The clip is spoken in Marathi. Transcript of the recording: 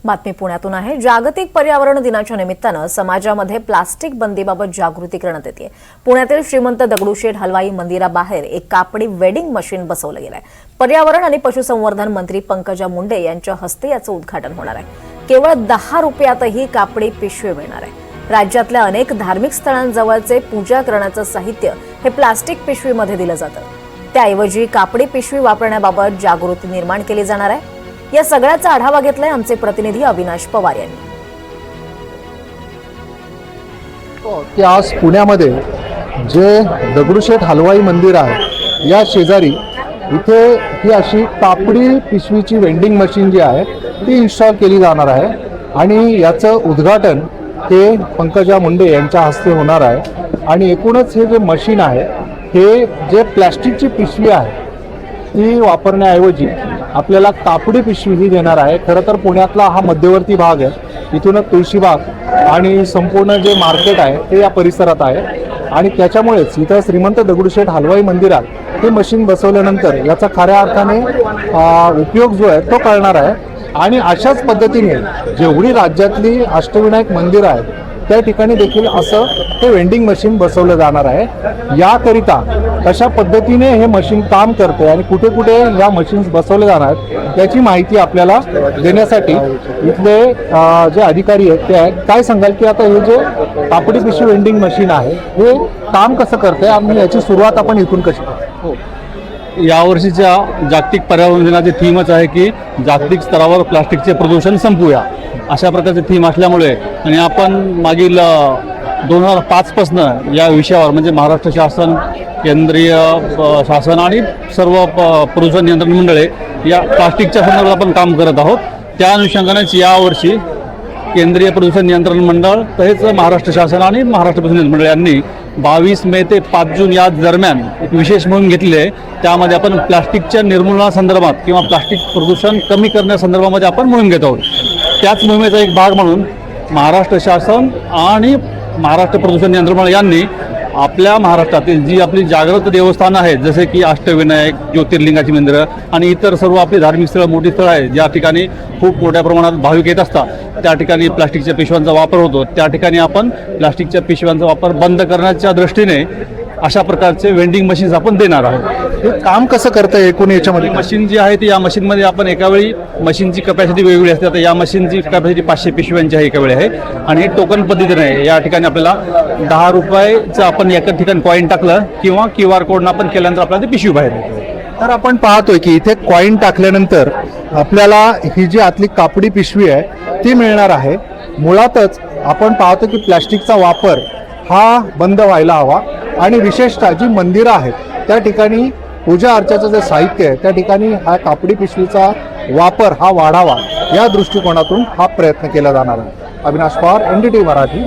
बातमी पुण्यातून आहे। जागतिक पर्यावरण दिनाच्या निमित्तानं समाजामध्ये प्लास्टिक बंदीबाबत जागृती करण्यात येते। पुण्यातील श्रीमंत दगडूशेठ हलवाई मंदिराबाहेर एक कापडी वेडिंग मशीन बसवलं गेलंय। पर्यावरण आणि पशुसंवर्धन मंत्री पंकजा मुंडे यांच्या हस्ते याचं उद्घाटन होणार आहे। केवळ 10 रुपयातही कापडी पिशवी मिळणार आहे। राज्यातल्या अनेक धार्मिक स्थळांजवळचे पूजा करण्याचं साहित्य हे प्लास्टिक पिशवीमध्ये दिलं जातं। त्याऐवजी कापडी पिशवी वापरण्याबाबत जागृती निर्माण केली जाणार आहे। या सगळ्याचा आढावा घेतलाय आमचे प्रतिनिधी अविनाश पवार यांनी। की आज पुण्यामध्ये जे दगडूशेठ हलवाई मंदिर आहे या शेजारी इथे ही अशी कापडी पिशवीची वेंडिंग मशीन जी आहे ती इन्स्टॉल केली जाणार आहे आणि याचं उद्घाटन हे पंकजा मुंडे यांच्या हस्ते होणार आहे। आणि एकूणच हे जे मशीन आहे हे जे प्लॅस्टिकची पिशवी आहे ती वापरण्याऐवजी आपल्याला कापडी पिशवी ही देणार आहे। खरं तर पुण्यातला हा मध्यवर्ती भाग आहे, इथूनच तुळशीबाग आणि संपूर्ण जे मार्केट आहे ते या परिसरात आहे आणि त्याच्यामुळेच इथं श्रीमंत दगडूशेठ हलवाई मंदिरात हे मशीन बसवल्यानंतर याचा खऱ्या अर्थाने उपयोग जो आहे तो कळणार आहे। आणि अशाच पद्धतीने जेवढी राज्यातली अष्टविनायक मंदिरं आहेत त्या ठिकाणी देखील असं हे वेंडिंग मशीन बसवलं जाणार आहे। याकरिता कशा पद्धतीने हे मशीन काम करते आणि कुठे कुठे या मशीन्स बसवले जाणार आहेत त्याची माहिती आपल्याला देण्यासाठी इथले जे अधिकारी आहेत ते आहेत। काय सांगाल की आता हे जे कापडी पिशवी वेंडिंग मशीन आहे हे काम कसं करते आणि याची सुरुवात आपण इथून कशी करतो? यावर्षीच्या जागतिक पर्यावरण दिनाची थीमच आहे की जागतिक स्तरावर प्लास्टिकचे प्रदूषण संपवूया, अशा प्रकारची थीम असल्यामुळे आणि आपण मागील 2005 पासून या विषयावर म्हणजे महाराष्ट्र शासन, केंद्रीय शासन आणि सर्व प्रदूषण नियंत्रण मंडळे या प्लास्टिकच्या संदर्भात आपण काम करत आहोत। त्या अनुषंगानेच यावर्षी केंद्रीय प्रदूषण नियंत्रण मंडळ तसेच महाराष्ट्र शासन आणि महाराष्ट्र प्रदूषण नियंत्रण मंडळ यांनी 22 मे ते 5 जून या दरम्यान एक विशेष मोहीम घेतली आहे। त्यामध्ये आपण प्लास्टिकच्या निर्मूलनासंदर्भात किंवा प्लास्टिक प्रदूषण कमी करण्यासंदर्भामध्ये आपण मोहीम घेत आहोत। त्याच मोहिमेचा एक भाग म्हणून महाराष्ट्र शासन आणि महाराष्ट्र प्रदूषण नियंत्रण मंडळ यांनी आपल्या महाराष्ट्रातील जी आपली जागृत देवस्थानं आहेत जसे की अष्टविनायक, ज्योतिर्लिंगाची मंदिरं आणि इतर सर्व आपली धार्मिक स्थळं, मोठी स्थळं आहेत ज्या ठिकाणी खूप मोठ्या प्रमाणात भाविक येत असतात त्या ठिकाणी प्लास्टिकच्या पिशव्यांचा वापर होतो। त्या ठिकाणी आपण प्लास्टिकच्या पिशव्यांचा वापर बंद करण्याच्या दृष्टीने अशा प्रकारचे वेंडिंग मशीन्स आपण देणार आहोत। हे काम कसं करतं एकूण याच्यामध्ये? मशीन जी आहे ती या मशीनमध्ये आपण एकावेळी मशीनची कपॅसिटी वेगवेगळी असते। आता या मशीनची कपॅसिटी 500 पिशव्यांची आहे एकावेळी आहे आणि टोकन पद्धतीने आहे। या ठिकाणी आपल्याला 10 रुपयाचं आपण एका ठिकाणी कॉईन टाकलं किंवा QR कोडनं आपण केल्यानंतर आपल्याला ती पिशवी बाहेर येते। तर आपण पाहतोय की इथे कॉईन टाकल्यानंतर आपल्याला ही जी आतली कापडी पिशवी आहे ती मिळणार आहे। मुळातच आपण पाहतो की प्लॅस्टिकचा वापर हा बंद व्हायला हवा आणि विशेषतः जी मंदिरं आहेत त्या ठिकाणी पूजा अर्चाचं जे साहित्य आहे त्या ठिकाणी हा कापडी पिशवीचा वापर हा वाढावा या दृष्टिकोनातून हा प्रयत्न केला जाणार आहे। अविनाश पवार, NDTV मराठी।